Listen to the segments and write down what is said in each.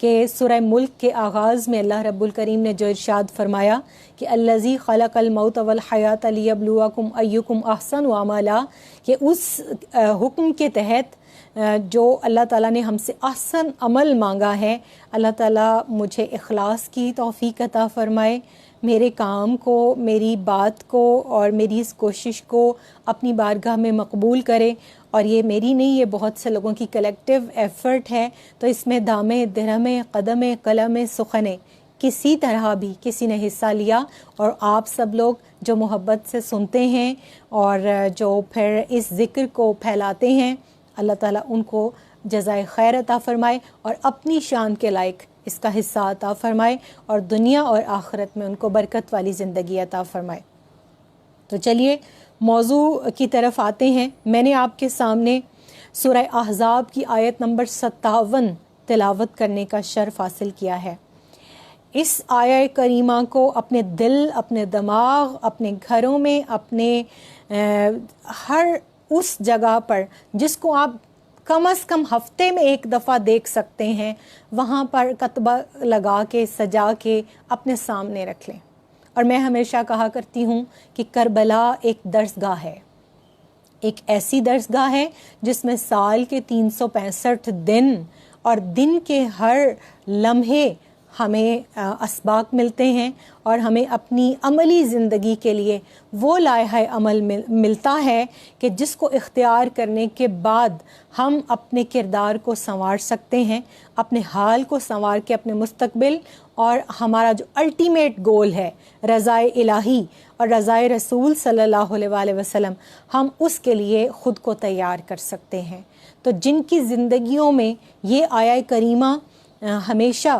کہ سورہ ملک کے آغاز میں اللہ رب الکریم نے جو ارشاد فرمایا کہ الذی خلق الموت والحیات لیبلوکم ایکم احسن عملا، کہ اس حکم کے تحت جو اللہ تعالیٰ نے ہم سے احسن عمل مانگا ہے، اللہ تعالیٰ مجھے اخلاص کی توفیق عطا فرمائے، میرے کام کو، میری بات کو اور میری اس کوشش کو اپنی بارگاہ میں مقبول کرے۔ اور یہ میری نہیں، یہ بہت سے لوگوں کی کلیکٹیو ایفرٹ ہے، تو اس میں دامے درہمے قدمے قلم سخنے کسی طرح بھی کسی نے حصہ لیا، اور آپ سب لوگ جو محبت سے سنتے ہیں اور جو پھر اس ذکر کو پھیلاتے ہیں، اللہ تعالیٰ ان کو جزائے خیر عطا فرمائے اور اپنی شان کے لائق اس کا حصہ عطا فرمائے، اور دنیا اور آخرت میں ان کو برکت والی زندگی عطا فرمائے۔ تو چلیے موضوع کی طرف آتے ہیں۔ میں نے آپ کے سامنے سورہ احزاب کی آیت نمبر 57 تلاوت کرنے کا شرف حاصل کیا ہے۔ اس آیہ کریمہ کو اپنے دل، اپنے دماغ، اپنے گھروں میں، اپنے ہر اس جگہ پر جس کو آپ کم از کم ہفتے میں ایک دفعہ دیکھ سکتے ہیں، وہاں پر کتبہ لگا کے سجا کے اپنے سامنے رکھ لیں۔ اور میں ہمیشہ کہا کرتی ہوں کہ کربلا ایک درسگاہ ہے، ایک ایسی درسگاہ ہے جس میں سال کے 365 دن اور دن کے ہر لمحے ہمیں اسباق ملتے ہیں، اور ہمیں اپنی عملی زندگی کے لیے وہ لائحہ عمل ملتا ہے کہ جس کو اختیار کرنے کے بعد ہم اپنے کردار کو سنوار سکتے ہیں، اپنے حال کو سنوار کے اپنے مستقبل اور ہمارا جو الٹیمیٹ گول ہے رضائے الہی اور رضائے رسول صلی اللہ علیہ وآلہ وسلم، ہم اس کے لیے خود کو تیار کر سکتے ہیں۔ تو جن کی زندگیوں میں یہ آیہ کریمہ ہمیشہ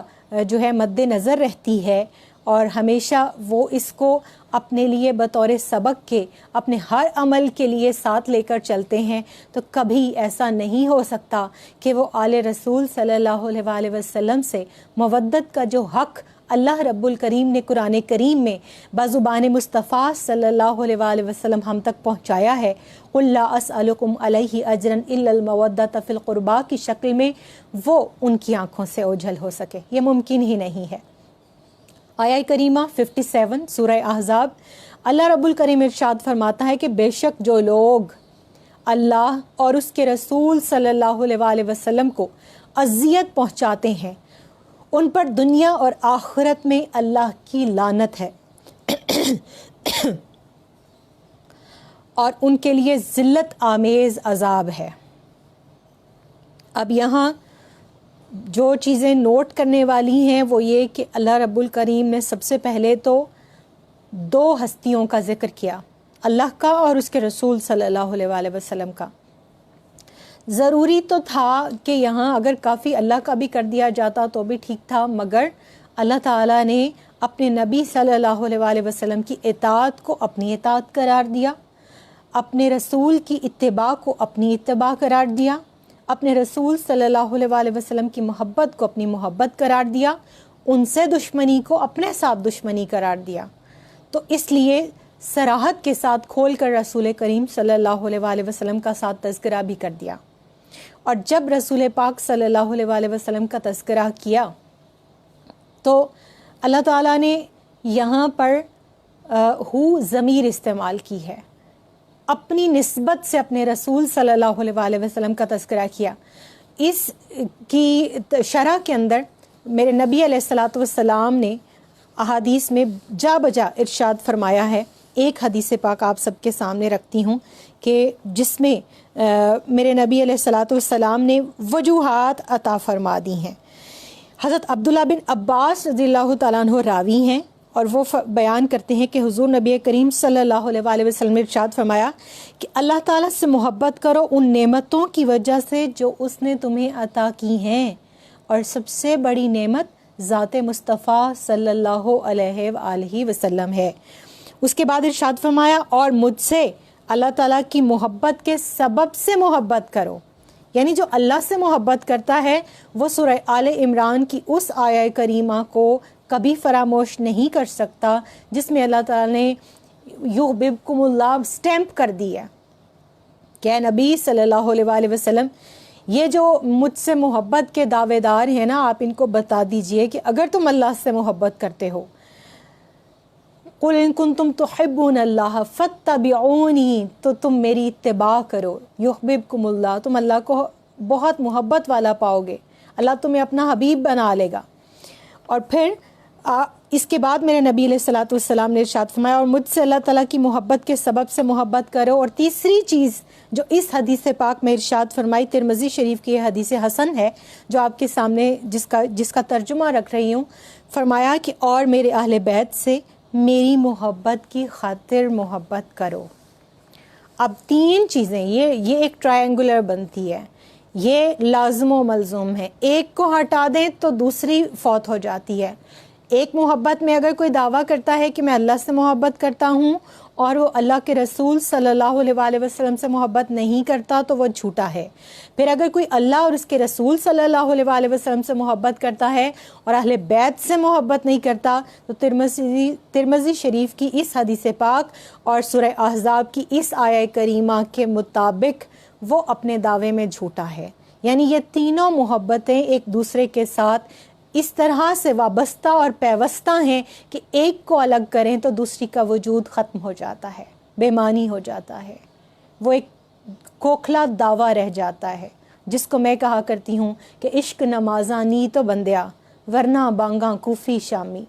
جو ہے مد نظر رہتی ہے اور ہمیشہ وہ اس کو اپنے لیے بطور سبق کے اپنے ہر عمل کے لیے ساتھ لے کر چلتے ہیں، تو کبھی ایسا نہیں ہو سکتا کہ وہ آل رسول صلی اللہ علیہ وآلہ وسلم سے مودت کا جو حق اللہ رب الکریم نے قرآن کریم میں بزبان مصطفیٰ صلی اللہ علیہ وآلہ وسلم ہم تک پہنچایا ہے، قُلْ لَا أَسْأَلُكُمْ عَلَيْهِ أَجْرًا إِلَّا الْمَوَدَّةَ فِي الْقُرْبَى کی شکل میں وہ ان کی آنکھوں سے اوجھل ہو سکے، یہ ممکن ہی نہیں ہے۔ آیہ کریمہ 57 سورہ احزاب، اللہ رب الکریم ارشاد فرماتا ہے کہ بے شک جو لوگ اللہ اور اس کے رسول صلی اللہ علیہ وآلہ وسلم کو اذیت پہنچاتے ہیں، ان پر دنیا اور آخرت میں اللہ کی لعنت ہے اور ان کے لیے ذلت آمیز عذاب ہے۔ اب یہاں جو چیزیں نوٹ کرنے والی ہیں وہ یہ کہ اللہ رب الکریم نے سب سے پہلے تو دو ہستیوں کا ذکر کیا، اللہ کا اور اس کے رسول صلی اللہ علیہ وآلہ وسلم کا۔ ضروری تو تھا کہ یہاں اگر کافی اللہ کا بھی کر دیا جاتا تو بھی ٹھیک تھا، مگر اللہ تعالیٰ نے اپنے نبی صلی اللہ علیہ وآلہ وسلم کی اطاعت کو اپنی اطاعت قرار دیا، اپنے رسول کی اتباع کو اپنی اتباع قرار دیا، اپنے رسول صلی اللہ علیہ وآلہ وسلم کی محبت کو اپنی محبت قرار دیا، ان سے دشمنی کو اپنے ساتھ دشمنی قرار دیا۔ تو اس لیے صراحت کے ساتھ کھول کر رسول کریم صلی اللہ علیہ وآلہ وسلم کا ساتھ تذکرہ بھی کر دیا۔ اور جب رسول پاک صلی اللہ علیہ وآلہ وسلم کا تذکرہ کیا تو اللہ تعالیٰ نے یہاں پر ہو ضمیر استعمال کی ہے، اپنی نسبت سے اپنے رسول صلی اللہ علیہ وآلہ وسلم کا تذکرہ کیا۔ اس کی شرح کے اندر میرے نبی علیہ الصلاۃ والسلام نے احادیث میں جا بجا ارشاد فرمایا ہے۔ ایک حدیث پاک آپ سب کے سامنے رکھتی ہوں کہ جس میں میرے نبی علیہ الصلاۃ والسلام نے وجوہات عطا فرما دی ہیں۔ حضرت عبداللہ بن عباس رضی اللہ تعالیٰ عنہ راوی ہیں، اور وہ بیان کرتے ہیں کہ حضور نبی کریم صلی اللہ علیہ وآلہ وسلم نے ارشاد فرمایا کہ اللہ تعالیٰ سے محبت کرو ان نعمتوں کی وجہ سے جو اس نے تمہیں عطا کی ہیں، اور سب سے بڑی نعمت ذات مصطفیٰ صلی اللہ علیہ وآلہ وسلم ہے۔ اس کے بعد ارشاد فرمایا اور مجھ سے اللہ تعالیٰ کی محبت کے سبب سے محبت کرو، یعنی جو اللہ سے محبت کرتا ہے وہ سورہ آل عمران کی اس آیہ کریمہ کو کبھی فراموش نہیں کر سکتا جس میں اللہ تعالیٰ نے یحببکم اللہ سٹیمپ کر دی ہے کہ اے نبی صلی اللہ علیہ وآلہ وسلم یہ جو مجھ سے محبت کے دعوے دار ہیں نا، آپ ان کو بتا دیجئے کہ اگر تم اللہ سے محبت کرتے ہو، قُلْ إِن كُنتُمْ تُحِبُّونَ اللَّهَ فَاتَّبِعُونِي، تو تم میری اتباع کرو، یحببکم اللہ، تم اللہ کو بہت محبت والا پاؤ گے، اللہ تمہیں اپنا حبیب بنا لے گا۔ اور پھر اس کے بعد میرے نبی علیہ الصلوۃ والسلام نے ارشاد فرمایا، اور مجھ سے اللہ تعالیٰ کی محبت کے سبب سے محبت کرو۔ اور تیسری چیز جو اس حدیث پاک میں ارشاد فرمائی، ترمذی شریف کی یہ حدیث حسن ہے جو آپ کے سامنے جس کا ترجمہ رکھ رہی ہوں، فرمایا کہ اور میرے اہل بیت سے میری محبت کی خاطر محبت کرو۔ اب تین چیزیں، یہ ایک ٹرائنگولر بنتی ہے، یہ لازم و ملزوم ہے، ایک کو ہٹا دیں تو دوسری فوت ہو جاتی ہے۔ ایک محبت میں اگر کوئی دعویٰ کرتا ہے کہ میں اللہ سے محبت کرتا ہوں اور وہ اللہ کے رسول صلی اللہ علیہ وآلہ وسلم سے محبت نہیں کرتا تو وہ جھوٹا ہے۔ پھر اگر کوئی اللہ اور اس کے رسول صلی اللہ علیہ وآلہ وسلم سے محبت کرتا ہے اور اہل بیت سے محبت نہیں کرتا تو ترمذی شریف کی اس حدیث پاک اور سورہ احزاب کی اس آیہ کریمہ کے مطابق وہ اپنے دعوے میں جھوٹا ہے۔ یعنی یہ تینوں محبتیں ایک دوسرے کے ساتھ اس طرح سے وابستہ اور پیوستہ ہیں کہ ایک کو الگ کریں تو دوسری کا وجود ختم ہو جاتا ہے، بے معنی ہو جاتا ہے، وہ ایک کھوکھلا دعویٰ رہ جاتا ہے، جس کو میں کہا کرتی ہوں کہ عشق نمازانی تو بندیا ورنہ بانگاں کوفی شامی۔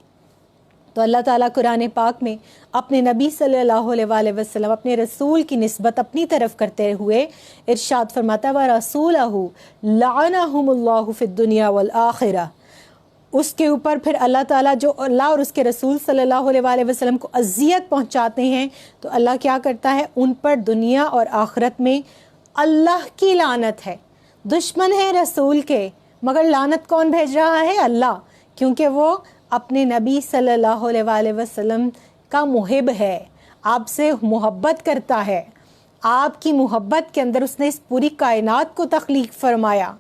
تو اللہ تعالیٰ قرآن پاک میں اپنے نبی صلی اللہ علیہ وآلہ وسلم، اپنے رسول کی نسبت اپنی طرف کرتے ہوئے ارشاد فرماتا ہے وَرَسُولَهُ لَعَنَهُمُ اللَّهُ فِي الدُّنْيَا وَالْآخِرَةِ۔ اس کے اوپر پھر اللہ تعالیٰ جو اللہ اور اس کے رسول صلی اللہ علیہ وآلہ وسلم کو اذیت پہنچاتے ہیں تو اللہ کیا کرتا ہے، ان پر دنیا اور آخرت میں اللہ کی لعنت ہے۔ دشمن ہے رسول کے، مگر لعنت کون بھیج رہا ہے؟ اللہ، کیونکہ وہ اپنے نبی صلی اللہ علیہ وآلہ وسلم کا محب ہے، آپ سے محبت کرتا ہے، آپ کی محبت کے اندر اس نے اس پوری کائنات کو تخلیق فرمایا،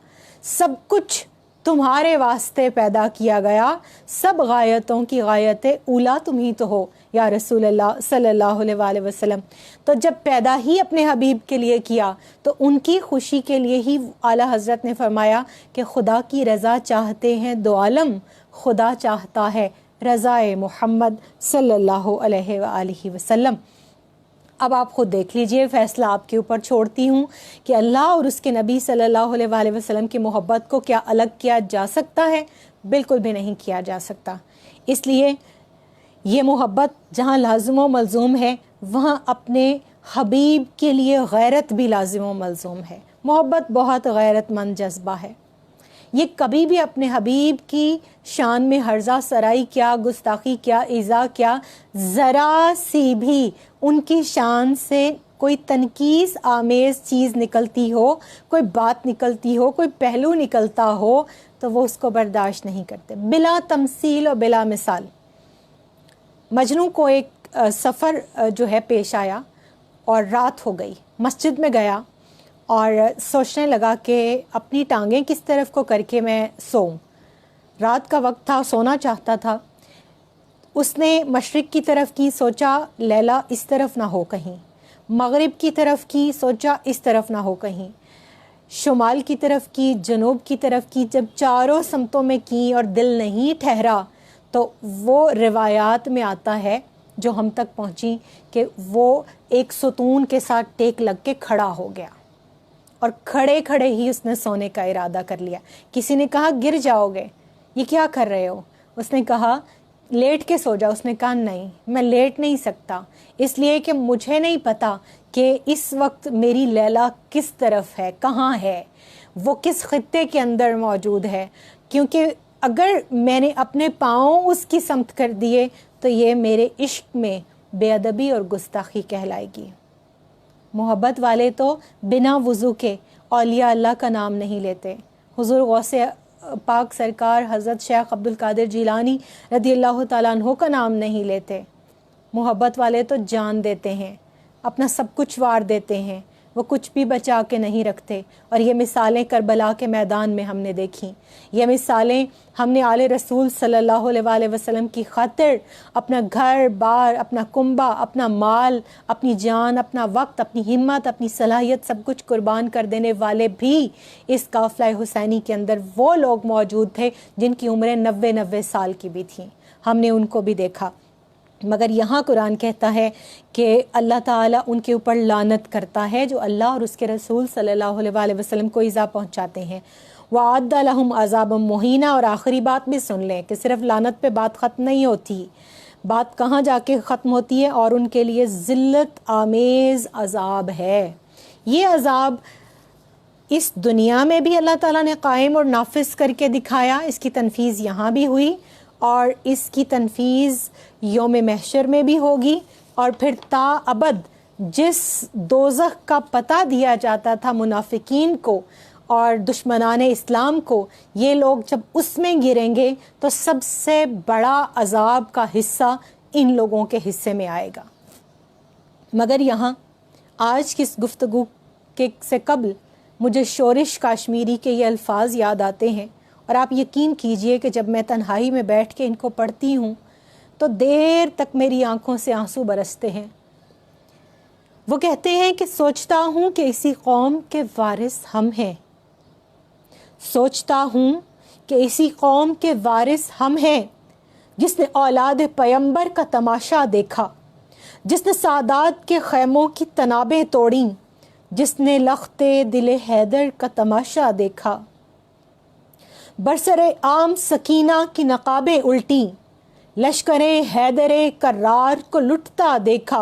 سب کچھ تمہارے واسطے پیدا کیا گیا، سب غایتوں کی غایت اولا تم ہی تو ہو یا رسول اللہ صلی اللہ علیہ وآلہ وسلم۔ تو جب پیدا ہی اپنے حبیب کے لیے کیا تو ان کی خوشی کے لیے ہی اعلیٰ حضرت نے فرمایا کہ خدا کی رضا چاہتے ہیں دو عالم، خدا چاہتا ہے رضا محمد صلی اللہ علیہ وآلہ وسلم۔ اب آپ خود دیکھ لیجئے، فیصلہ آپ کے اوپر چھوڑتی ہوں کہ اللہ اور اس کے نبی صلی اللہ علیہ وآلہ وسلم کی محبت کو کیا الگ کیا جا سکتا ہے؟ بالکل بھی نہیں کیا جا سکتا۔ اس لیے یہ محبت جہاں لازم و ملزوم ہے، وہاں اپنے حبیب کے لیے غیرت بھی لازم و ملزوم ہے۔ محبت بہت غیرت مند جذبہ ہے، یہ کبھی بھی اپنے حبیب کی شان میں ہرزہ سرائی کیا، گستاخی کیا، ایذا کیا، ذرا سی بھی ان کی شان سے کوئی تنقیص آمیز چیز نکلتی ہو، کوئی بات نکلتی ہو، کوئی پہلو نکلتا ہو تو وہ اس کو برداشت نہیں کرتے، بلا تمثیل اور بلا مثال۔ مجنوں کو ایک سفر جو ہے پیش آیا اور رات ہو گئی، مسجد میں گیا اور سوچنے لگا کہ اپنی ٹانگیں کس طرف کو کر کے میں سوؤں۔ رات کا وقت تھا، سونا چاہتا تھا۔ اس نے مشرق کی طرف کی، سوچا لیلا اس طرف نہ ہو کہیں، مغرب کی طرف کی، سوچا اس طرف نہ ہو کہیں، شمال کی طرف کی، جنوب کی طرف کی، جب چاروں سمتوں میں کی اور دل نہیں ٹھہرا تو وہ روایات میں آتا ہے جو ہم تک پہنچی کہ وہ ایک ستون کے ساتھ ٹیک لگ کے کھڑا ہو گیا اور کھڑے کھڑے ہی اس نے سونے کا ارادہ کر لیا۔ کسی نے کہا گر جاؤ گے، یہ کیا کر رہے ہو؟ اس نے کہا لیٹ کے سو جاؤ۔ اس نے کہا نہیں، میں لیٹ نہیں سکتا، اس لیے کہ مجھے نہیں پتا کہ اس وقت میری لیلا کس طرف ہے، کہاں ہے، وہ کس خطے کے اندر موجود ہے، کیونکہ اگر میں نے اپنے پاؤں اس کی سمت کر دیے تو یہ میرے عشق میں بے ادبی اور گستاخی کہلائے گی۔ محبت والے تو بنا وضو کے اولیاء اللہ کا نام نہیں لیتے۔ حضور غوث پاک سرکار حضرت شیخ عبد القادر جیلانی رضی اللہ تعالیٰ عنہ کا نام نہیں لیتے۔ محبت والے تو جان دیتے ہیں، اپنا سب کچھ وار دیتے ہیں، وہ کچھ بھی بچا کے نہیں رکھتے. اور یہ مثالیں کربلا کے میدان میں ہم نے دیکھیں. یہ مثالیں ہم نے آل رسول صلی اللہ علیہ وآلہ وسلم کی خاطر اپنا گھر بار، اپنا کنبہ، اپنا مال، اپنی جان، اپنا وقت، اپنی ہمت، اپنی صلاحیت سب کچھ قربان کر دینے والے بھی اس قافلہ حسینی کے اندر وہ لوگ موجود تھے جن کی عمریں 90 سال کی بھی تھیں. ہم نے ان کو بھی دیکھا. مگر یہاں قرآن کہتا ہے کہ اللہ تعالیٰ ان کے اوپر لعنت کرتا ہے جو اللہ اور اس کے رسول صلی اللہ علیہ وآلہ وسلم کو ایذا پہنچاتے ہیں. وَأَعَدَّ لَهُمْ عَذَابًا مُهِينًا. اور آخری بات بھی سن لیں کہ صرف لعنت پہ بات ختم نہیں ہوتی، بات کہاں جا کے ختم ہوتی ہے؟ اور ان کے لیے ذلت آمیز عذاب ہے. یہ عذاب اس دنیا میں بھی اللہ تعالیٰ نے قائم اور نافذ کر کے دکھایا، اس کی تنفیذ یہاں بھی ہوئی اور اس کی تنفیذ یوم محشر میں بھی ہوگی. اور پھر تا ابد جس دوزخ کا پتہ دیا جاتا تھا منافقین کو اور دشمنان اسلام کو، یہ لوگ جب اس میں گریں گے تو سب سے بڑا عذاب کا حصہ ان لوگوں کے حصے میں آئے گا. مگر یہاں آج کی اس گفتگو سے قبل مجھے شورش کاشمیری کے یہ الفاظ یاد آتے ہیں، اور آپ یقین کیجئے کہ جب میں تنہائی میں بیٹھ کے ان کو پڑھتی ہوں تو دیر تک میری آنکھوں سے آنسو برستے ہیں. وہ کہتے ہیں کہ سوچتا ہوں کہ اسی قوم کے وارث ہم ہیں، سوچتا ہوں کہ اسی قوم کے وارث ہم ہیں جس نے اولاد پیمبر کا تماشا دیکھا، جس نے سادات کے خیموں کی تنابیں توڑیں، جس نے لخت دل حیدر کا تماشا دیکھا، برسر عام سکینہ کی نقابیں الٹیں، لشکر حیدر کرار کو لٹتا دیکھا،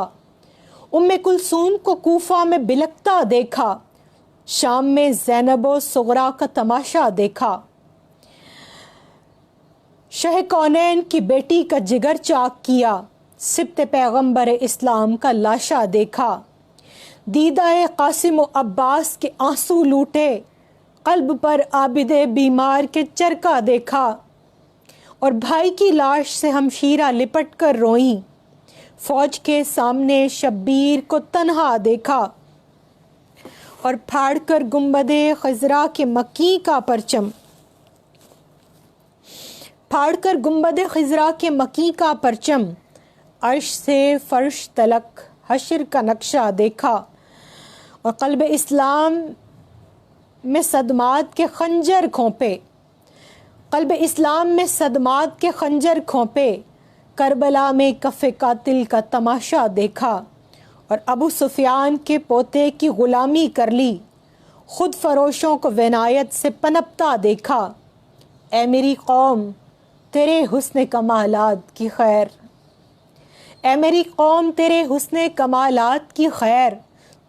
ام کلثوم کو کوفہ میں بلکتا دیکھا، شام میں زینب و صغرا کا تماشا دیکھا، شہ کونین کی بیٹی کا جگر چاک کیا، سبط پیغمبر اسلام کا لاشا دیکھا، دیدہ قاسم و عباس کے آنسو لوٹے، قلب پر عابد بیمار کے چرکا دیکھا، اور بھائی کی لاش سے ہمشیرہ لپٹ کر روئیں، فوج کے سامنے شبیر کو تنہا دیکھا، اور پھاڑ کر گنبد خضرا کے مکی کا پرچم، پھاڑ کر گنبد خضرا کے مکی کا پرچم، عرش سے فرش تلک حشر کا نقشہ دیکھا، اور قلب اسلام میں صدمات کے خنجر کھونپے، قلب اسلام میں صدمات کے خنجر کھونپے، کربلا میں کف قاتل کا تماشا دیکھا، اور ابو سفیان کے پوتے کی غلامی کر لی، خود فروشوں کو ونایت سے پنپتا دیکھا، اے میری قوم تیرے حسن کمالات کی خیر، اے میری قوم تیرے حسن کمالات کی خیر،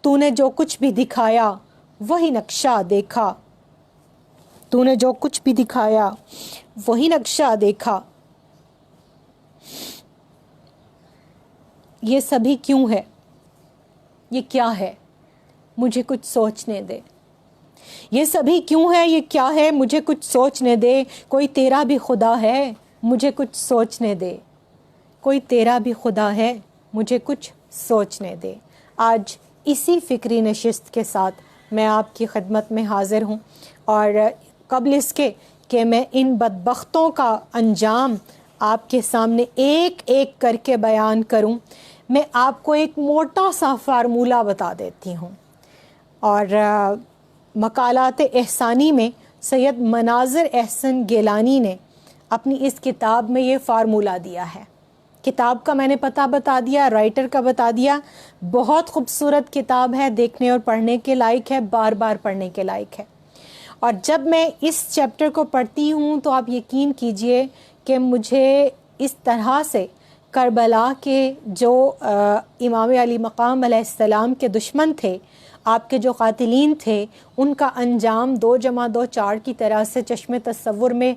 تو نے جو کچھ بھی دکھایا وہی نقشہ دیکھا، تو نے جو کچھ بھی دکھایا وہی نقشہ دیکھا. یہ سبھی کیوں ہے؟ یہ کیا ہے؟ مجھے کچھ سوچنے دے. یہ سبھی کیوں ہے؟ یہ کیا ہے؟ مجھے کچھ سوچنے دے. کوئی تیرا بھی خدا ہے مجھے کچھ سوچنے دے. کوئی تیرا بھی خدا ہے مجھے کچھ سوچنے دے. آج اسی فکری نشست کے ساتھ میں آپ کی خدمت میں حاضر ہوں، اور قبل اس کے کہ میں ان بدبختوں کا انجام آپ کے سامنے ایک ایک کر کے بیان کروں، میں آپ کو ایک موٹا سا فارمولہ بتا دیتی ہوں. اور مقالات احسانی میں سید مناظر احسن گیلانی نے اپنی اس کتاب میں یہ فارمولہ دیا ہے. کتاب کا میں نے پتہ بتا دیا، رائٹر کا بتا دیا. بہت خوبصورت کتاب ہے، دیکھنے اور پڑھنے کے لائق ہے، بار بار پڑھنے کے لائق ہے. اور جب میں اس چیپٹر کو پڑھتی ہوں تو آپ یقین کیجئے کہ مجھے اس طرح سے کربلا کے جو امام علی مقام علیہ السلام کے دشمن تھے، آپ کے جو قاتلین تھے، ان کا انجام 2+2=4 کی طرح سے چشم تصور میں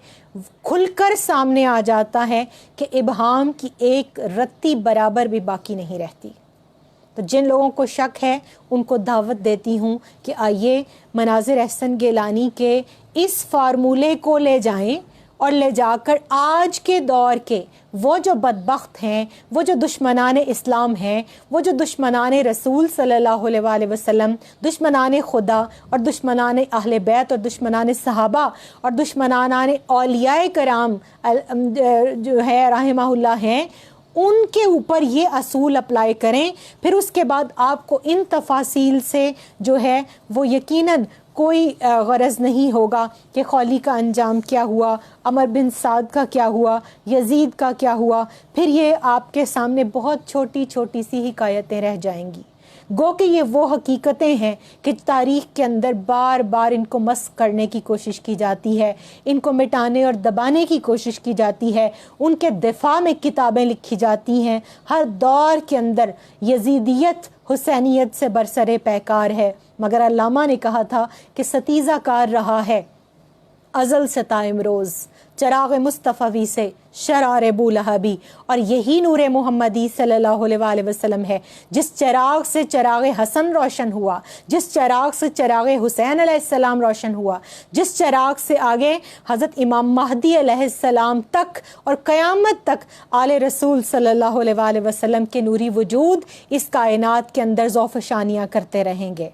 کھل کر سامنے آ جاتا ہے کہ ابہام کی ایک رتی برابر بھی باقی نہیں رہتی. تو جن لوگوں کو شک ہے ان کو دعوت دیتی ہوں کہ آئیے مناظر احسن گیلانی کے اس فارمولے کو لے جائیں اور لے جا کر آج کے دور کے وہ جو بدبخت ہیں، وہ جو دشمنان اسلام ہیں، وہ جو دشمنان رسول صلی اللہ علیہ وآلہ وسلم، دشمنان خدا اور دشمنان اہل بیت اور دشمنان صحابہ اور دشمنان اولیاء کرام جو ہے رحمہ اللہ ہیں، ان کے اوپر یہ اصول اپلائی کریں. پھر اس کے بعد آپ کو ان تفاصیل سے جو ہے وہ یقیناً کوئی غرض نہیں ہوگا کہ خولی کا انجام کیا ہوا، عمر بن سعد کا کیا ہوا، یزید کا کیا ہوا. پھر یہ آپ کے سامنے بہت چھوٹی چھوٹی سی حکایتیں رہ جائیں گی. گو کہ یہ وہ حقیقتیں ہیں کہ تاریخ کے اندر بار بار ان کو مسخ کرنے کی کوشش کی جاتی ہے، ان کو مٹانے اور دبانے کی کوشش کی جاتی ہے، ان کے دفاع میں کتابیں لکھی جاتی ہیں. ہر دور کے اندر یزیدیت حسینیت سے برسر پیکار ہے، مگر علامہ نے کہا تھا کہ ستیزہ کار رہا ہے ازل سے تا امروز چراغ مصطفی سے شرار بولہبی. اور یہی نور محمدی صلی اللہ علیہ وآلہ وسلم ہے جس چراغ سے چراغ حسن روشن ہوا، جس چراغ سے چراغ حسین علیہ السلام روشن ہوا، جس چراغ سے آگے حضرت امام مہدی علیہ السلام تک اور قیامت تک آل رسول صلی اللہ علیہ وآلہ وسلم کے نوری وجود اس کائنات کے اندر ذوفشانیاں کرتے رہیں گے.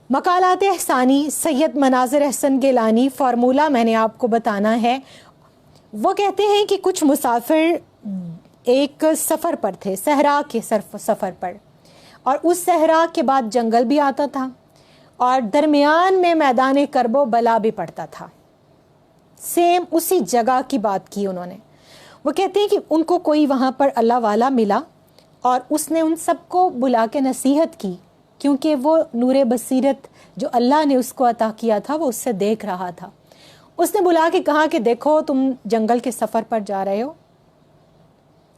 مقالات احسانی سید مناظر احسن گیلانی، فارمولہ میں نے آپ کو بتانا ہے. وہ کہتے ہیں کہ کچھ مسافر ایک سفر پر تھے، صحرا کے سفر پر، اور اس صحرا کے بعد جنگل بھی آتا تھا اور درمیان میں میدان کرب و بلا بھی پڑتا تھا. سیم اسی جگہ کی بات کی انہوں نے. وہ کہتے ہیں کہ ان کو کوئی وہاں پر اللہ والا ملا اور اس نے ان سب کو بلا کے نصیحت کی، کیونکہ وہ نور بصیرت جو اللہ نے اس کو عطا کیا تھا وہ اس سے دیکھ رہا تھا. اس نے بلا کے کہا کہ دیکھو تم جنگل کے سفر پر جا رہے ہو،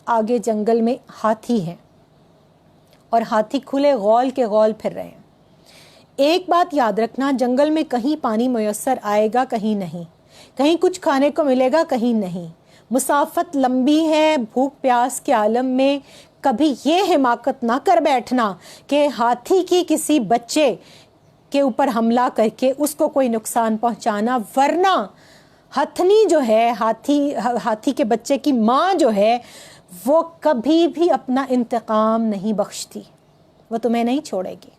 آگے جنگل میں ہاتھی ہیں اور ہاتھی کھلے غول کے غول پھر رہے ہیں. ایک بات یاد رکھنا، جنگل میں کہیں پانی میسر آئے گا، کہیں نہیں، کہیں کچھ کھانے کو ملے گا، کہیں نہیں. مسافت لمبی ہے، بھوک پیاس کے عالم میں کبھی یہ حماقت نہ کر بیٹھنا کہ ہاتھی کی کسی بچے کے اوپر حملہ کر کے اس کو کوئی نقصان پہنچانا، ورنہ ہتھنی جو ہے ہاتھی کے بچے کی ماں جو ہے وہ کبھی بھی اپنا انتقام نہیں بخشتی، وہ تمہیں نہیں چھوڑے گی.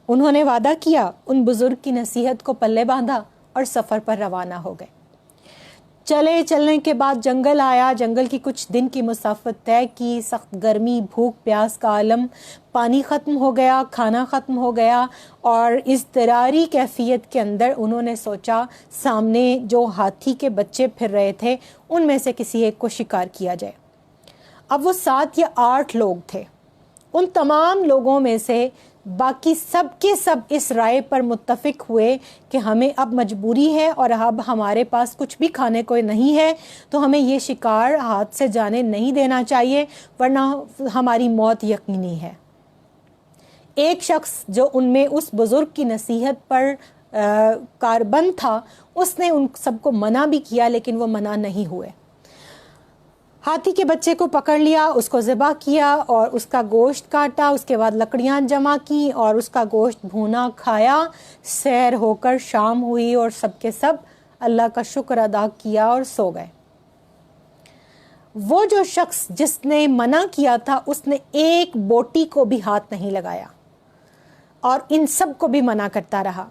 انہوں نے وعدہ کیا، ان بزرگ کی نصیحت کو پلے باندھا اور سفر پر روانہ ہو گئے. چلنے کے بعد جنگل آیا، جنگل کی کچھ دن کی مسافت طے کی، سخت گرمی، بھوک پیاس کا عالم، پانی ختم ہو گیا، کھانا ختم ہو گیا، اور اضطراری کیفیت کے اندر انہوں نے سوچا سامنے جو ہاتھی کے بچے پھر رہے تھے ان میں سے کسی ایک کو شکار کیا جائے. اب وہ 7 یا 8 لوگ تھے. ان تمام لوگوں میں سے باقی سب کے سب اس رائے پر متفق ہوئے کہ ہمیں اب مجبوری ہے اور اب ہمارے پاس کچھ بھی کھانے کو نہیں ہے، تو ہمیں یہ شکار ہاتھ سے جانے نہیں دینا چاہیے، ورنہ ہماری موت یقینی ہے. ایک شخص جو ان میں اس بزرگ کی نصیحت پر کاربند تھا، اس نے ان سب کو منع بھی کیا، لیکن وہ منع نہیں ہوئے. ہاتھی کے بچے کو پکڑ لیا، اس کو ذبح کیا اور اس کا گوشت کاٹا، اس کے بعد لکڑیاں جمع کی اور اس کا گوشت بھونا کھایا. سیر ہو کر شام ہوئی اور سب کے سب اللہ کا شکر ادا کیا اور سو گئے. وہ جو شخص جس نے منع کیا تھا اس نے ایک بوٹی کو بھی ہاتھ نہیں لگایا اور ان سب کو بھی منع کرتا رہا.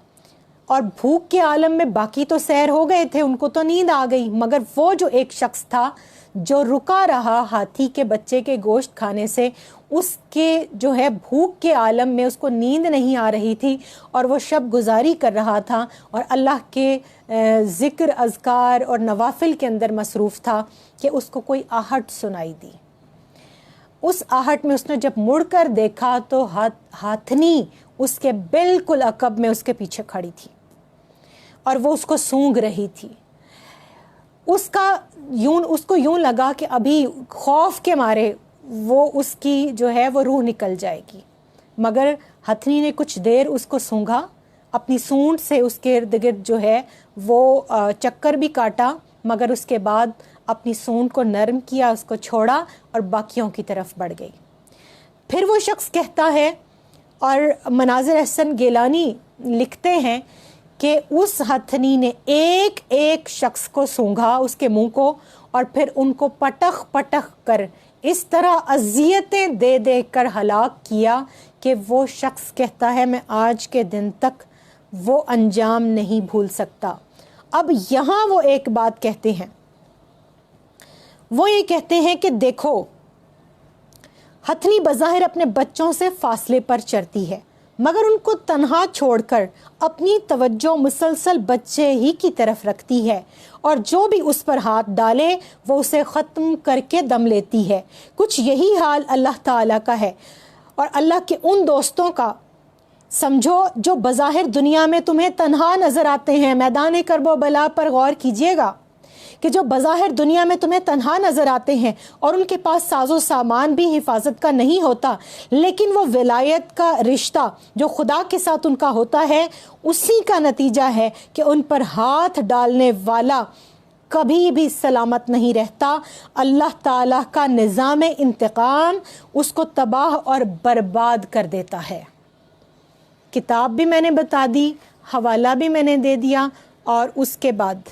اور بھوک کے عالم میں باقی تو سیر ہو گئے تھے، ان کو تو نیند آ گئی، مگر وہ جو ایک شخص تھا جو رکا رہا ہاتھی کے بچے کے گوشت کھانے سے، اس کے جو ہے بھوک کے عالم میں اس کو نیند نہیں آ رہی تھی اور وہ شب گزاری کر رہا تھا اور اللہ کے ذکر اذکار اور نوافل کے اندر مصروف تھا کہ اس کو کوئی آہٹ سنائی دی. اس آہٹ میں اس نے جب مڑ کر دیکھا تو ہاتھنی اس کے بالکل عقب میں اس کے پیچھے کھڑی تھی اور وہ اس کو سونگھ رہی تھی. اس کو یوں لگا کہ ابھی خوف کے مارے وہ اس کی جو ہے وہ روح نکل جائے گی، مگر ہتھنی نے کچھ دیر اس کو سونگھا، اپنی سونڈ سے اس کے ارد گرد جو ہے وہ چکر بھی کاٹا، مگر اس کے بعد اپنی سونڈ کو نرم کیا، اس کو چھوڑا اور باقیوں کی طرف بڑھ گئی. پھر وہ شخص کہتا ہے، اور مناظر احسن گیلانی لکھتے ہیں کہ اس ہتھنی نے ایک ایک شخص کو سونگھا، اس کے منہ کو، اور پھر ان کو پٹخ پٹخ کر اس طرح اذیتیں دے دے کر ہلاک کیا کہ وہ شخص کہتا ہے میں آج کے دن تک وہ انجام نہیں بھول سکتا۔ اب یہاں وہ ایک بات کہتے ہیں، وہ یہ کہتے ہیں کہ دیکھو، ہتھنی بظاہر اپنے بچوں سے فاصلے پر چرتی ہے، مگر ان کو تنہا چھوڑ کر اپنی توجہ مسلسل بچے ہی کی طرف رکھتی ہے، اور جو بھی اس پر ہاتھ ڈالے وہ اسے ختم کر کے دم لیتی ہے۔ کچھ یہی حال اللہ تعالیٰ کا ہے، اور اللہ کے ان دوستوں کا سمجھو جو بظاہر دنیا میں تمہیں تنہا نظر آتے ہیں۔ میدان کرب و بلا پر غور کیجئے گا کہ جو بظاہر دنیا میں تمہیں تنہا نظر آتے ہیں اور ان کے پاس ساز و سامان بھی حفاظت کا نہیں ہوتا، لیکن وہ ولایت کا رشتہ جو خدا کے ساتھ ان کا ہوتا ہے، اسی کا نتیجہ ہے کہ ان پر ہاتھ ڈالنے والا کبھی بھی سلامت نہیں رہتا۔ اللہ تعالیٰ کا نظام انتقام اس کو تباہ اور برباد کر دیتا ہے۔ کتاب بھی میں نے بتا دی، حوالہ بھی میں نے دے دیا، اور اس کے بعد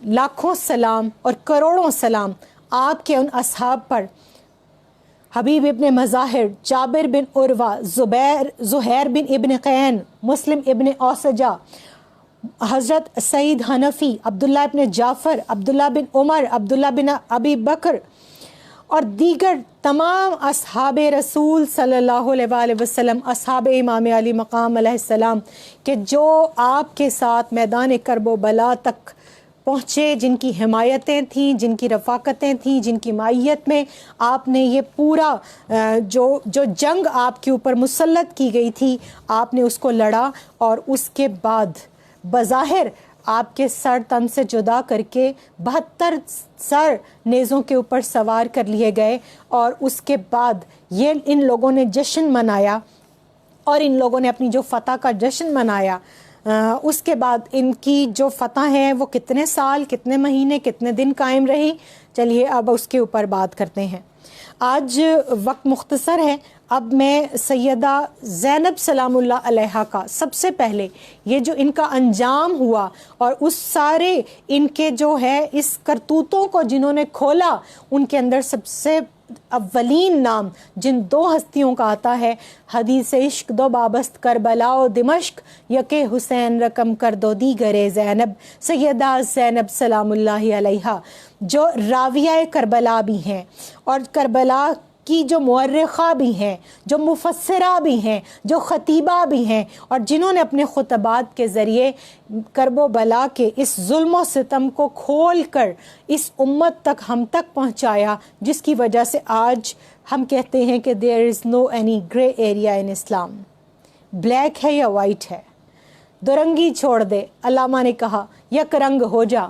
لاکھوں سلام اور کروڑوں سلام آپ کے ان اصحاب پر، حبیب ابن مظاہر، جابر بن عروہ، زہیر بن ابن قین، مسلم ابن اوسجہ، حضرت سعید حنفی، عبداللہ ابن جعفر، عبداللہ بن عمر، عبداللہ بن ابی بکر، اور دیگر تمام اصحاب رسول صلی اللہ علیہ وآلہ وسلم، اصحاب امام علی مقام علیہ السلام، کہ جو آپ کے ساتھ میدان کرب و بلا تک پہنچے، جن کی حمایتیں تھیں، جن کی رفاقتیں تھیں، جن کی معیت میں آپ نے یہ پورا جو جنگ آپ کے اوپر مسلط کی گئی تھی، آپ نے اس کو لڑا، اور اس کے بعد بظاہر آپ کے سر تن سے جدا کر کے 72 سر نیزوں کے اوپر سوار کر لیے گئے، اور اس کے بعد یہ ان لوگوں نے جشن منایا، اور ان لوگوں نے اپنی جو فتح کا جشن منایا۔ اس کے بعد ان کی جو فتح ہے وہ کتنے سال، کتنے مہینے، کتنے دن قائم رہی، چلیے اب اس کے اوپر بات کرتے ہیں۔ آج وقت مختصر ہے، اب میں سیدہ زینب سلام اللہ علیہا کا سب سے پہلے یہ جو ان کا انجام ہوا، اور اس سارے ان کے جو ہے اس کرتوتوں کو جنہوں نے کھولا، ان کے اندر سب سے اولین نام جن دو ہستیوں کا آتا ہے، حدیث عشق دو بابست کربلا و دمشق، یکے حسین رقم کر دو دیگر زینب، سیدہ زینب سلام اللہ علیہا، جو راویہ کربلا بھی ہیں، اور کربلا کی جو مورخہ بھی ہیں، جو مفسرہ بھی ہیں، جو خطیبہ بھی ہیں، اور جنہوں نے اپنے خطبات کے ذریعے کرب و بلا کے اس ظلم و ستم کو کھول کر اس امت تک ہم تک پہنچایا، جس کی وجہ سے آج ہم کہتے ہیں کہ there is no any gray area in Islam، black ہے یا وائٹ ہے، دورنگی چھوڑ دے، علامہ نے کہا یک رنگ ہو جا،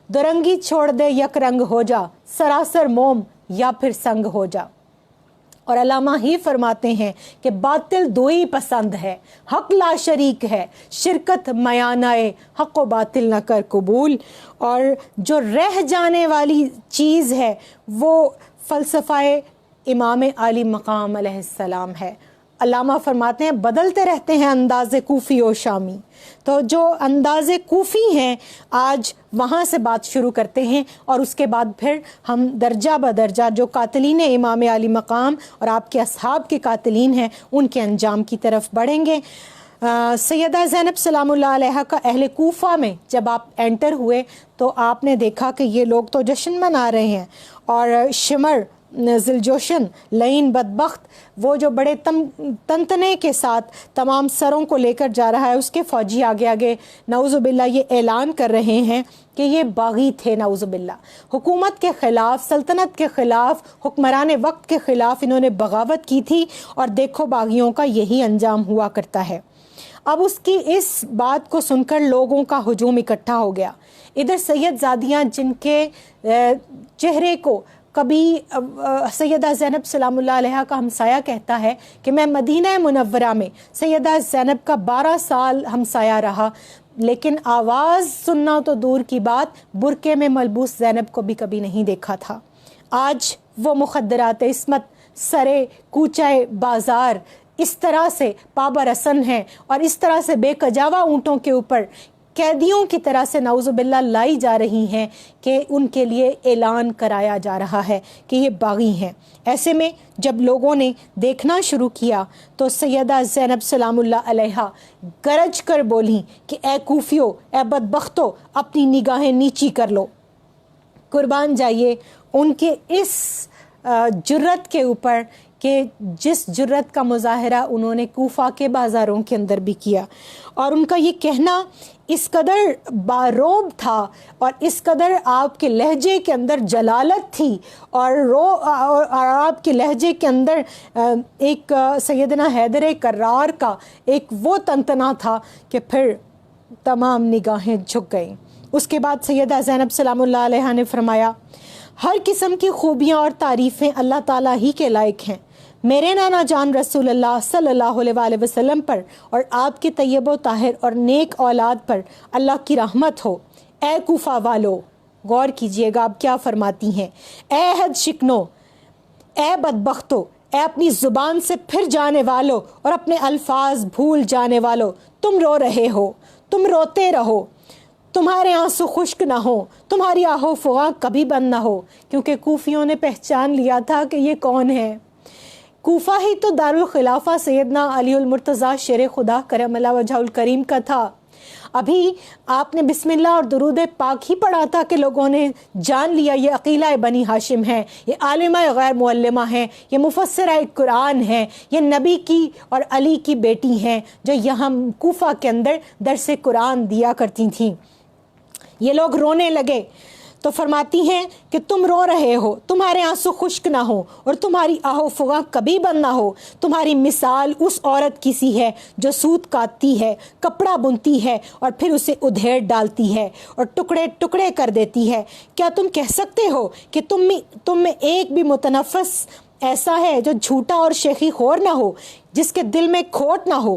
دورنگی چھوڑ دے یک رنگ ہو جا، سراسر موم یا پھر سنگ ہو جا۔ اور علامہ ہی فرماتے ہیں کہ باطل دوئی پسند ہے، حق لا شریک ہے، شرکت میانائے حق و باطل نہ کر قبول۔ اور جو رہ جانے والی چیز ہے وہ فلسفہ امام علی مقام علیہ السلام ہے۔ علامہ فرماتے ہیں بدلتے رہتے ہیں انداز کوفی و شامی، تو جو انداز کوفی ہیں آج وہاں سے بات شروع کرتے ہیں، اور اس کے بعد پھر ہم درجہ بدرجہ جو قاتلین امام علی مقام اور آپ کے اصحاب کے قاتلین ہیں ان کے انجام کی طرف بڑھیں گے۔ سیدہ زینب سلام اللہ علیہ کا اہل کوفہ میں جب آپ انٹر ہوئے تو آپ نے دیکھا کہ یہ لوگ تو جشن منا رہے ہیں، اور شمر ذلجوشن لعین بدبخت وہ جو بڑے تنتنے کے ساتھ تمام سروں کو لے کر جا رہا ہے، اس کے فوجی آگے آگے نعوذ باللہ یہ اعلان کر رہے ہیں کہ یہ باغی تھے، نعوذ باللہ، حکومت کے خلاف، سلطنت کے خلاف، حکمران وقت کے خلاف انہوں نے بغاوت کی تھی، اور دیکھو باغیوں کا یہی انجام ہوا کرتا ہے۔ اب اس کی اس بات کو سن کر لوگوں کا ہجوم اکٹھا ہو گیا۔ ادھر سید زادیاں جن کے چہرے کو کبھی سیدہ زینب سلام اللہ علیہ کا ہمسایہ کہتا ہے کہ میں مدینہ منورہ میں سیدہ زینب کا 12 سال ہمسایہ رہا، لیکن آواز سننا تو دور کی بات، برقعے میں ملبوس زینب کو بھی کبھی نہیں دیکھا تھا۔ آج وہ مخدرات عصمت سرے کوچہ بازار اس طرح سے پابرسن ہیں اور اس طرح سے بے کجاوا اونٹوں کے اوپر قیدیوں کی طرح سے نعوذ باللہ لائی جا رہی ہیں کہ ان کے لیے اعلان کرایا جا رہا ہے کہ یہ باغی ہیں۔ ایسے میں جب لوگوں نے دیکھنا شروع کیا تو سیدہ زینب سلام اللہ علیہا گرج کر بولیں کہ اے کوفیو، اے بدبختو، اپنی نگاہیں نیچی کر لو۔ قربان جائیے ان کے اس جرت کے اوپر کہ جس جرت کا مظاہرہ انہوں نے کوفہ کے بازاروں کے اندر بھی کیا، اور ان کا یہ کہنا اس قدر باروب تھا اور اس قدر آپ کے لہجے کے اندر جلالت تھی اور آپ کے لہجے کے اندر ایک سیدنا حیدر کرار کا ایک وہ تنتنا تھا کہ پھر تمام نگاہیں جھک گئیں۔ اس کے بعد سیدہ زینب سلام اللہ علیہا نے فرمایا، ہر قسم کی خوبیاں اور تعریفیں اللہ تعالیٰ ہی کے لائق ہیں۔ میرے نانا جان رسول اللہ صلی اللہ علیہ وآلہ وسلم پر اور آپ کے طیب و طاہر اور نیک اولاد پر اللہ کی رحمت ہو۔ اے کوفہ والو، غور کیجئے گا آپ کیا فرماتی ہیں، اے حد شکنو، اے بدبختو، اے اپنی زبان سے پھر جانے والو اور اپنے الفاظ بھول جانے والو، تم رو رہے ہو، تم روتے رہو، تمہارے آنسو خشک نہ ہو، تمہاری آہو فغاں کبھی بند نہ ہو، کیونکہ کوفیوں نے پہچان لیا تھا کہ یہ کون ہے۔ کوفہ ہی تو دارالخلافہ سیدنا علی المرتضیٰ شیر خدا کرم اللہ وجہہ الکریم کا تھا۔ ابھی آپ نے بسم اللہ اور درود پاک ہی پڑھا تھا کہ لوگوں نے جان لیا یہ عقیلہ بنی ہاشم ہے، یہ عالمہ غیر معلمہ ہیں، یہ مفسرہ قرآن ہیں، یہ نبی کی اور علی کی بیٹی ہیں جو یہاں کوفہ کے اندر درس قرآن دیا کرتی تھیں۔ یہ لوگ رونے لگے تو فرماتی ہیں کہ تم رو رہے ہو، تمہارے آنسو خشک نہ ہو اور تمہاری آہو فغاں کبھی بند نہ ہو۔ تمہاری مثال اس عورت کی سی ہے جو سوت کاٹتی ہے، کپڑا بنتی ہے اور پھر اسے ادھیڑ ڈالتی ہے اور ٹکڑے ٹکڑے کر دیتی ہے۔ کیا تم کہہ سکتے ہو کہ تم میں ایک بھی متنفس ایسا ہے جو جھوٹا اور شیخی خور نہ ہو، جس کے دل میں کھوٹ نہ ہو؟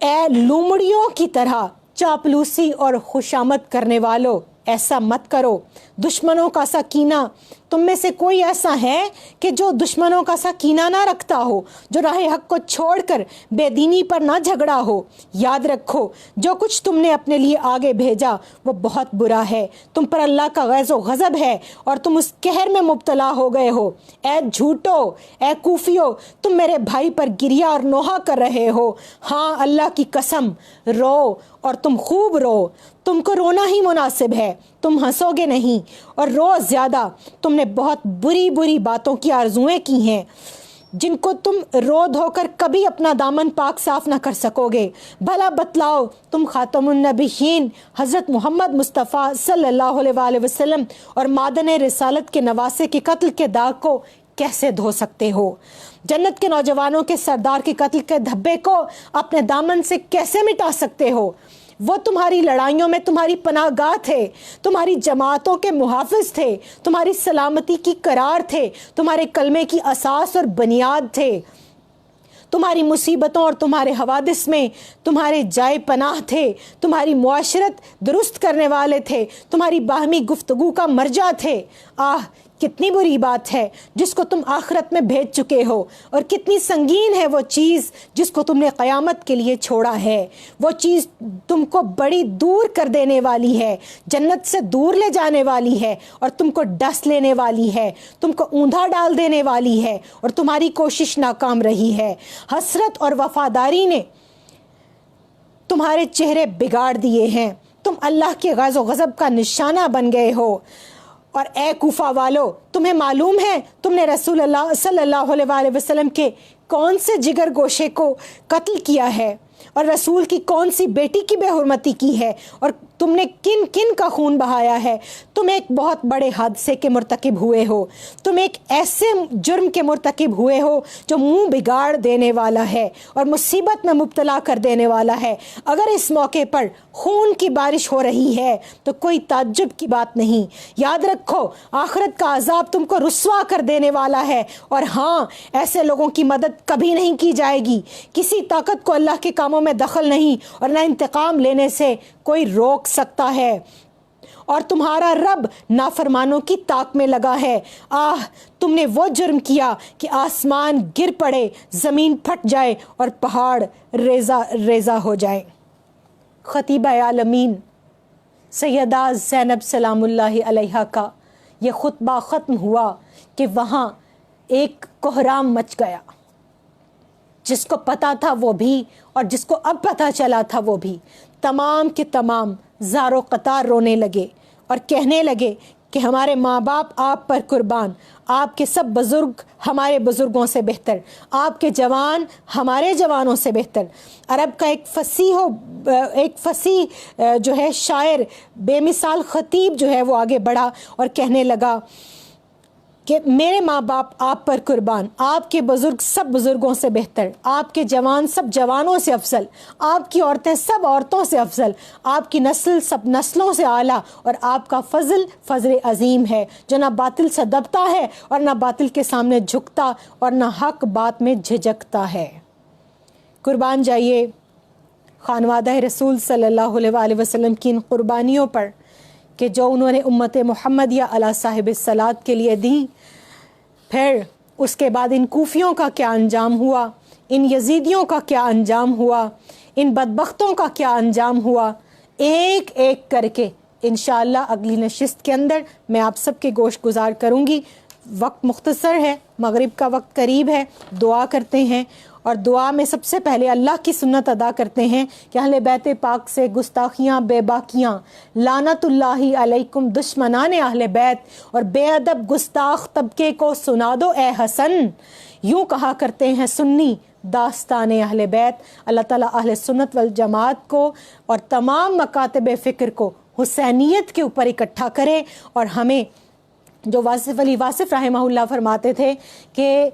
اے لومڑیوں کی طرح چاپلوسی اور خوشامد کرنے والو، ایسا مت کرو۔ دشمنوں کا سا کینہ، تم میں سے کوئی ایسا ہے کہ جو دشمنوں کا سا کینہ نہ رکھتا ہو، جو راہ حق کو چھوڑ کر بے دینی پر نہ جھگڑا ہو؟ یاد رکھو جو کچھ تم نے اپنے لیے آگے بھیجا وہ بہت برا ہے، تم پر اللہ کا غیظ و غضب ہے اور تم اس قہر میں مبتلا ہو گئے ہو۔ اے جھوٹو، اے کوفیو، تم میرے بھائی پر گریہ اور نوحہ کر رہے ہو۔ ہاں اللہ کی قسم، رو اور تم خوب رو، تم کو رونا ہی مناسب ہے، تم ہنسو گے نہیں اور رو زیادہ۔ تم نے بہت بری بری باتوں کی آرزویں کی ہیں جن کو تم رو دھو کر کبھی اپنا دامن پاک صاف نہ کر سکو گے۔ بھلا بتلاؤ تم خاتم النبیین حضرت محمد مصطفیٰ صلی اللہ علیہ وآلہ وسلم اور معدن رسالت کے نواسے کے قتل کے داغ کو کیسے دھو سکتے ہو؟ جنت کے نوجوانوں کے سردار کے قتل کے دھبے کو اپنے دامن سے کیسے مٹا سکتے ہو؟ وہ تمہاری لڑائیوں میں تمہاری پناہ گاہ تھے، تمہاری جماعتوں کے محافظ تھے، تمہاری سلامتی کی قرار تھے، تمہارے کلمے کی اساس اور بنیاد تھے، تمہاری مصیبتوں اور تمہارے حوادث میں تمہارے جائے پناہ تھے، تمہاری معاشرت درست کرنے والے تھے، تمہاری باہمی گفتگو کا مرجع تھے۔ آہ کتنی بری بات ہے جس کو تم آخرت میں بھیج چکے ہو، اور کتنی سنگین ہے وہ چیز جس کو تم نے قیامت کے لیے چھوڑا ہے۔ وہ چیز تم کو بڑی دور کر دینے والی ہے، جنت سے دور لے جانے والی ہے اور تم کو ڈس لینے والی ہے، تم کو اوندھا ڈال دینے والی ہے اور تمہاری کوشش ناکام رہی ہے۔ حسرت اور وفاداری نے تمہارے چہرے بگاڑ دیے ہیں، تم اللہ کے غیظ و غضب کا نشانہ بن گئے ہو۔ اور اے کوفہ والو، تمہیں معلوم ہے تم نے رسول اللہ صلی اللہ علیہ وآلہ وسلم کے کون سے جگر گوشے کو قتل کیا ہے اور رسول کی کون سی بیٹی کی بے حرمتی کی ہے اور تم نے کن کن کا خون بہایا ہے؟ تم ایک بہت بڑے حادثے کے مرتکب ہوئے ہو، تم ایک ایسے جرم کے مرتکب ہوئے ہو جو منہ بگاڑ دینے والا ہے اور مصیبت میں مبتلا کر دینے والا ہے۔ اگر اس موقع پر خون کی بارش ہو رہی ہے تو کوئی تعجب کی بات نہیں۔ یاد رکھو آخرت کا عذاب تم کو رسوا کر دینے والا ہے، اور ہاں ایسے لوگوں کی مدد کبھی نہیں کی جائے گی۔ کسی طاقت کو اللہ کے کاموں میں دخل نہیں اور نہ انتقام لینے سے کوئی روک سکتا ہے۔ اور تمہارا رب نافرمانوں کی طاق میں لگا ہے۔ آہ تم نے وہ جرم کیا کہ آسمان گر پڑے، زمین پھٹ جائے اور پہاڑ ریزہ ریزہ ہو جائے۔ خطیبہ عالمین سیدہ زینب سلام اللہ علیہا کا یہ خطبہ ختم ہوا کہ وہاں ایک کوہرام مچ گیا، جس کو پتا تھا وہ بھی اور جس کو اب پتا چلا تھا وہ بھی، تمام کے تمام زار و قطار رونے لگے اور کہنے لگے کہ ہمارے ماں باپ آپ پر قربان، آپ کے سب بزرگ ہمارے بزرگوں سے بہتر، آپ کے جوان ہمارے جوانوں سے بہتر۔ عرب کا ایک فصیح جو ہے شاعر، بے مثال خطیب جو ہے وہ آگے بڑھا اور کہنے لگا کہ میرے ماں باپ آپ پر قربان، آپ کے بزرگ سب بزرگوں سے بہتر، آپ کے جوان سب جوانوں سے افضل، آپ کی عورتیں سب عورتوں سے افضل، آپ کی نسل سب نسلوں سے اعلیٰ، اور آپ کا فضل عظیم ہے جو نہ باطل سے دبتا ہے اور نہ باطل کے سامنے جھکتا اور نہ حق بات میں جھجکتا ہے۔ قربان جائیے خانوادہ رسول صلی اللہ علیہ وآلہ وسلم کی ان قربانیوں پر کہ جو انہوں نے امت محمدیہ علی صاحب الصلاۃ کے لیے دیں۔ پھر اس کے بعد ان کوفیوں کا کیا انجام ہوا، ان یزیدیوں کا کیا انجام ہوا، ان بدبختوں کا کیا انجام ہوا، ایک ایک کر کے انشاءاللہ اگلی نشست کے اندر میں آپ سب کے گوش گزار کروں گی۔ وقت مختصر ہے، مغرب کا وقت قریب ہے، دعا کرتے ہیں اور دعا میں سب سے پہلے اللہ کی سنت ادا کرتے ہیں کہ اہل بیت پاک سے گستاخیاں، بے باکیاں، لعنت اللہ علیکم دشمنان اہل بیت اور بے ادب گستاخ طبقے کو سنا دو اے حسن۔ یوں کہا کرتے ہیں سنی داستان اہل بیت۔ اللہ تعالیٰ اہل سنت والجماعت کو اور تمام مکاتب فکر کو حسینیت کے اوپر اکٹھا کرے، اور ہمیں جو واصف علی واصف رحمہ اللہ فرماتے تھے کہ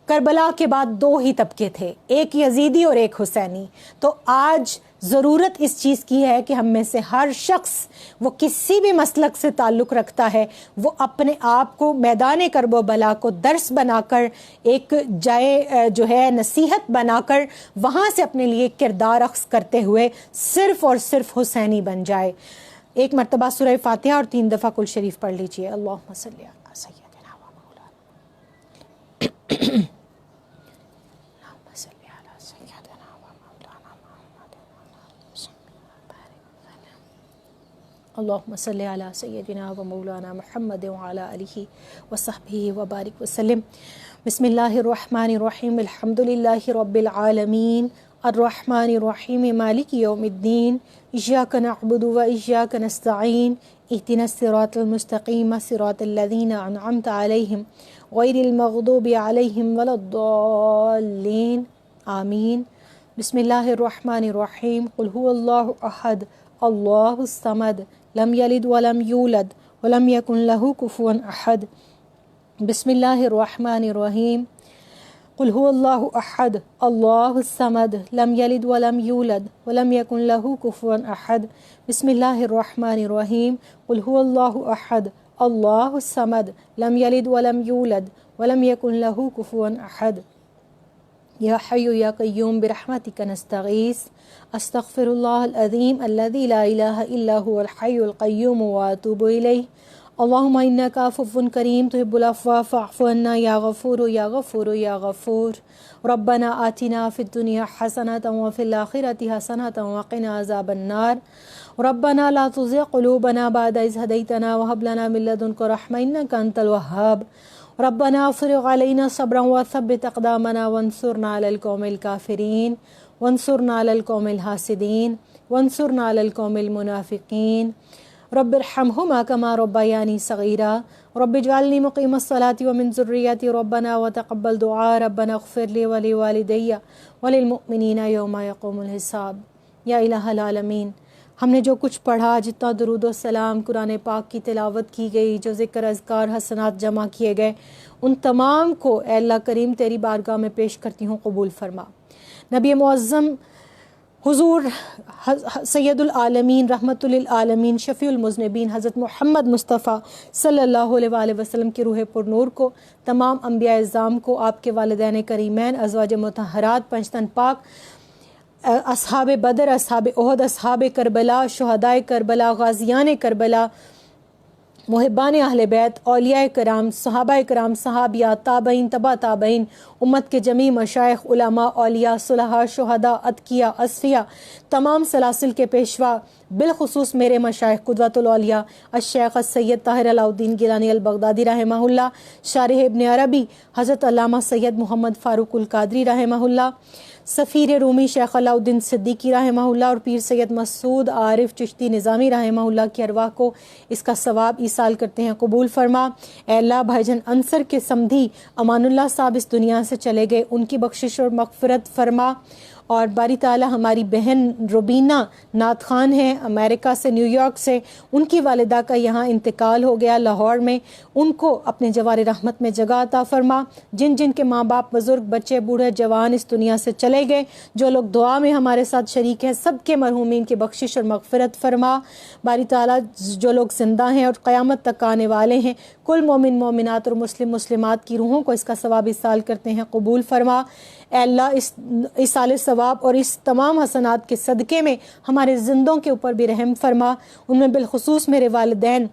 کربلا کے بعد دو ہی طبقے تھے، ایک یزیدی اور ایک حسینی، تو آج ضرورت اس چیز کی ہے کہ ہم میں سے ہر شخص وہ کسی بھی مسلک سے تعلق رکھتا ہے وہ اپنے آپ کو میدان کرب و بلا کو درس بنا کر، ایک جائے جو ہے نصیحت بنا کر وہاں سے اپنے لیے کردار اخذ کرتے ہوئے صرف اور صرف حسینی بن جائے۔ ایک مرتبہ سورہ فاتحہ اور 3 دفعہ کل شریف پڑھ لیجئے۔ اللہم صلی علی سیدنا و مولانا اللہم صلی علی سیدنا و مولانا محمد وعلی آلہ وصحبہ وبارک وسلم۔ بسم اللہ الرحمن الرحیم، الحمد للہ رب العالمین، الرحمن الرحیم، مالک یوم الدین، ایاک نعبد و ایاک نستعین، اہدنا الصراط المستقیم صراط الذین انعمت علیہم غیر المغضوب علیہم ولا الضالین، آمین۔ بسم اللہ الرحمن الرحیم، قل هو اللہ احد اللہ الصمد لم یلد ولم یولد ولم یکن له کفوا احد۔ بسم اللہ الرحمن الرحیم، قل هو اللہ احد اللہ الصمد لم یلد ولم یولد ولم یکن له کفوا احد۔ بسم اللہ الرحمن الرحیم، قل هو اللہ احد اللہ الصمد لم یلد ولم یولد ولم یکن له کفوا احد۔ یا حی یا قیوم برحمتک نستغیث، استغفر اللہ العظیم الذی لا الہ الا هو الحی القیوم واتوب الیہ۔ اللہم انک عفو کریم تحب العفو فاعف عنا یا غفور یا غفور یا غفور۔ ربنا آتنا فی الدنیا حسنۃ وفی الآخرۃ حسنۃ وقنا عذاب النار۔ ربنا لا تزغ قلوبنا بعد اذ ہدیتنا وہب لنا من لدنک رحمۃ انک انت الوہاب۔ ربنا افرغ علینا صبرا وثبت اقدامنا وانصرنا علی القوم الکافرین وانصرنا علی القوم الحاسدین وانصرنا علی القوم المنافقین۔ رب ارحمہما کما ربیانی صغیرا، رب اجعلنی مقیم الصلاۃ ومن ذریتی، ربنا وتقبل دعاء، ربنا اغفر لی ولوالدی وللمؤمنین یوم یقوم الحساب۔ یا الہ العالمین، ہم نے جو کچھ پڑھا، جتنا درود و سلام قرآن پاک کی تلاوت کی گئی، جو ذکر اذکار حسنات جمع کیے گئے، ان تمام کو اے اللہ کریم تیری بارگاہ میں پیش کرتی ہوں، قبول فرما۔ نبی معظم حضور سید العالمین رحمت للعالمین شفیع المذنبین حضرت محمد مصطفیٰ صلی اللہ علیہ وآلہ وسلم کی روح پر نور کو، تمام انبیاء اعظام کو، آپ کے والدین کریمین، ازواج مطہرات، پنجتن پاک، اصحاب بدر، اصحاب احد، اصحاب کربلا، شہدائے کربلا، غازیان کربلا، محبان اہل بیت، اولیاء کرام، صحابہ کرام، صحابیات، تابعین، تبع تابعین، امت کے جمیع مشائخ، علماء، اولیاء، صلحاء، شہداء، اتقیاء، اصفیاء، تمام سلاسل کے پیشوا، بالخصوص میرے مشائخ قدوۃ الاولیاء الشیخ السید طاہر علاء الدین گیلانی البغدادی رحمہ اللہ، شارح ابن عربی حضرت علامہ سید محمد فاروق القادری رحمہ اللہ، سفیر رومی شیخ علاء الدین صدیقی رحمہ اللہ، اور پیر سید مسعود عارف چشتی نظامی رحمہ اللہ کی ارواح کو اس کا ثواب ایصال کرتے ہیں، قبول فرما۔ اے اللہ، بھائی جان انصر کے سمدھی امان اللہ صاحب اس دنیا سے چلے گئے، ان کی بخشش اور مغفرت فرما۔ اور باری تعالی ہماری بہن روبینہ نعت خوان ہیں امریکہ سے، نیو یارک سے، ان کی والدہ کا یہاں انتقال ہو گیا لاہور میں، ان کو اپنے جوار رحمت میں جگہ عطا فرما۔ جن جن کے ماں باپ، بزرگ، بچے، بوڑھے، جوان اس دنیا سے چلے گئے، جو لوگ دعا میں ہمارے ساتھ شریک ہیں، سب کے مرحومین کی بخشش اور مغفرت فرما۔ باری تعالی جو لوگ زندہ ہیں اور قیامت تک آنے والے ہیں، کل مومن مومنات اور مسلم مسلمات کی روحوں کو اس کا ثواب ایصال کرتے ہیں، قبول فرما۔ اے اللہ، اس ایصال ثواب اور اس تمام حسنات کے صدقے میں ہمارے زندوں کے اوپر بھی رحم فرما، ان میں بالخصوص میرے والدین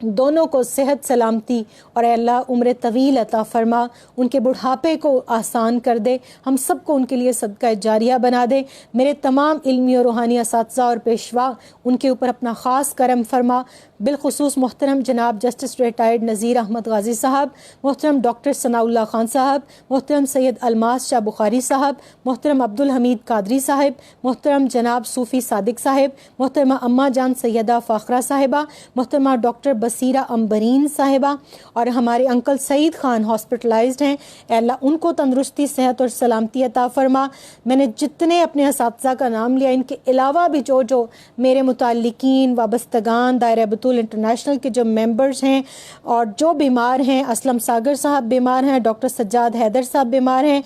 دونوں کو صحت سلامتی اور اے اللہ عمر طویل عطا فرما، ان کے بڑھاپے کو آسان کر دے، ہم سب کو ان کے لیے صدقہ جاریہ بنا دے۔ میرے تمام علمی اور روحانی اساتذہ اور پیشوا، ان کے اوپر اپنا خاص کرم فرما، بالخصوص محترم جناب جسٹس ریٹائرڈ نذیر احمد غازی صاحب، محترم ڈاکٹر ثناء اللہ خان صاحب، محترم سید الماس شاہ بخاری صاحب، محترم عبدالحمید قادری صاحب، محترم جناب صوفی صادق صاحب، محترمہ اماں جان سیدہ فاخرہ صاحبہ، محترمہ ڈاکٹر بصیرہ امبرین صاحبہ، اور ہمارے انکل سعید خان ہاسپٹلائزڈ ہیں، اے اللہ ان کو تندرستی، صحت اور سلامتی عطا فرما۔ میں نے جتنے اپنے اساتذہ کا نام لیا، ان کے علاوہ بھی جو میرے متعلقین، وابستگان، دائرہ بطول انٹرنیشنل کے جو ممبرز ہیں اور جو بیمار ہیں، اسلم ساگر صاحب بیمار ہیں، ڈاکٹر سجاد حیدر صاحب بیمار ہیں،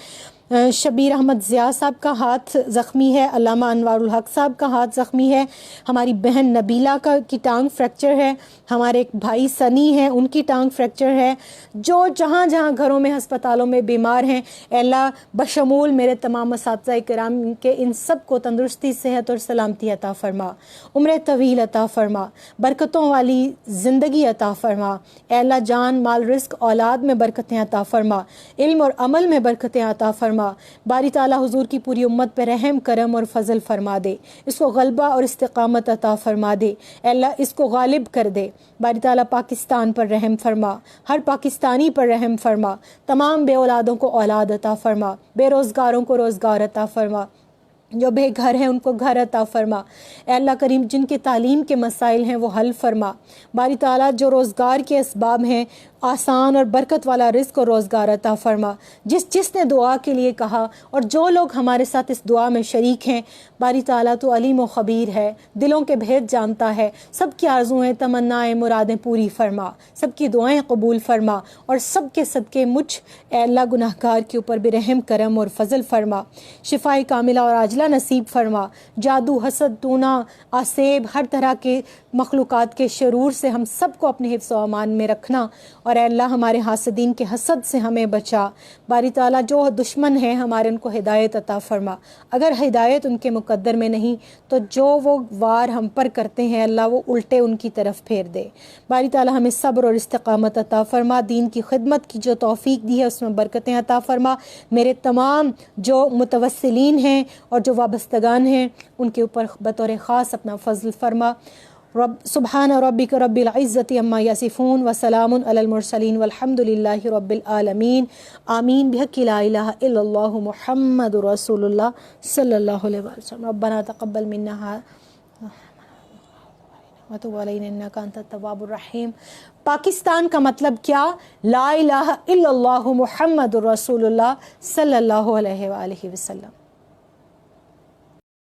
شبیر احمد ضیاء صاحب کا ہاتھ زخمی ہے، علامہ انوار الحق صاحب کا ہاتھ زخمی ہے، ہماری بہن نبیلہ کی ٹانگ فریکچر ہے، ہمارے ایک بھائی سنی ہیں، ان کی ٹانگ فریکچر ہے، جو جہاں جہاں گھروں میں، ہسپتالوں میں بیمار ہیں، اے اللہ بشمول میرے تمام اساتذہ کرام کے، ان سب کو تندرستی، صحت اور سلامتی عطا فرما، عمر طویل عطا فرما، برکتوں والی زندگی عطا فرما۔ اے اللہ جان، مال، رزق، اولاد میں برکتیں عطا فرما، علم اور عمل میں برکتیں عطا فرما۔ باری تعالیٰ حضور کی پوری امت پہ رحم، کرم اور فضل فرما دے، اس کو غلبہ اور استقامت عطا فرما دے، اے اللہ اس کو غالب کر دے۔ باری تعالیٰ پاکستان پر رحم فرما، ہر پاکستانی پر رحم فرما، تمام بے اولادوں کو اولاد عطا فرما، بے روزگاروں کو روزگار عطا فرما، جو بے گھر ہیں ان کو گھر عطا فرما۔ اے اللہ کریم، جن کے تعلیم کے مسائل ہیں وہ حل فرما۔ باری تعالیٰ جو روزگار کے اسباب ہیں، آسان اور برکت والا رزق اور روزگار عطا فرما۔ جس نے دعا کے لیے کہا اور جو لوگ ہمارے ساتھ اس دعا میں شریک ہیں، باری تعالیٰ تو علیم و خبیر ہے، دلوں کے بھید جانتا ہے، سب کی آرزویں، تمنائیں، مرادیں پوری فرما، سب کی دعائیں قبول فرما، اور سب کے صدقے مجھ اے اللہ گناہگار کے اوپر بھی رحم، کرم اور فضل فرما، شفائے کاملہ اور عاجلہ نصیب فرما۔ جادو، حسد، ٹونا، آسیب، ہر طرح کے مخلوقات کے شرور سے ہم سب کو اپنے حفظ و امان میں رکھنا، اور اے اللہ ہمارے حاسدین کے حسد سے ہمیں بچا۔ باری تعالیٰ جو دشمن ہیں ہمارے، ان کو ہدایت عطا فرما، اگر ہدایت ان کے مقدر میں نہیں تو جو وہ وار ہم پر کرتے ہیں اللہ وہ الٹے ان کی طرف پھیر دے۔ باری تعالیٰ ہمیں صبر اور استقامت عطا فرما، دین کی خدمت کی جو توفیق دی ہے اس میں برکتیں عطا فرما۔ میرے تمام جو متوسلین ہیں اور جو وابستگان ہیں ان کے اوپر بطور خاص اپنا فضل فرما۔ سبحان ربک رب العزت عما یصفون وسلام علی المرسلین والحمد للہ رب العالمین، آمین بحق لا الہ الا اللہ محمد رسول اللہ صلی اللہ علیہ وسلم۔ ربنا تقبل منا وتب علینا انک انت التواب الرحیم۔ پاکستان کا مطلب کیا؟ لا الہ الا اللہ محمد رسول اللہ صلی اللہ علیہ وآلہ وسلم۔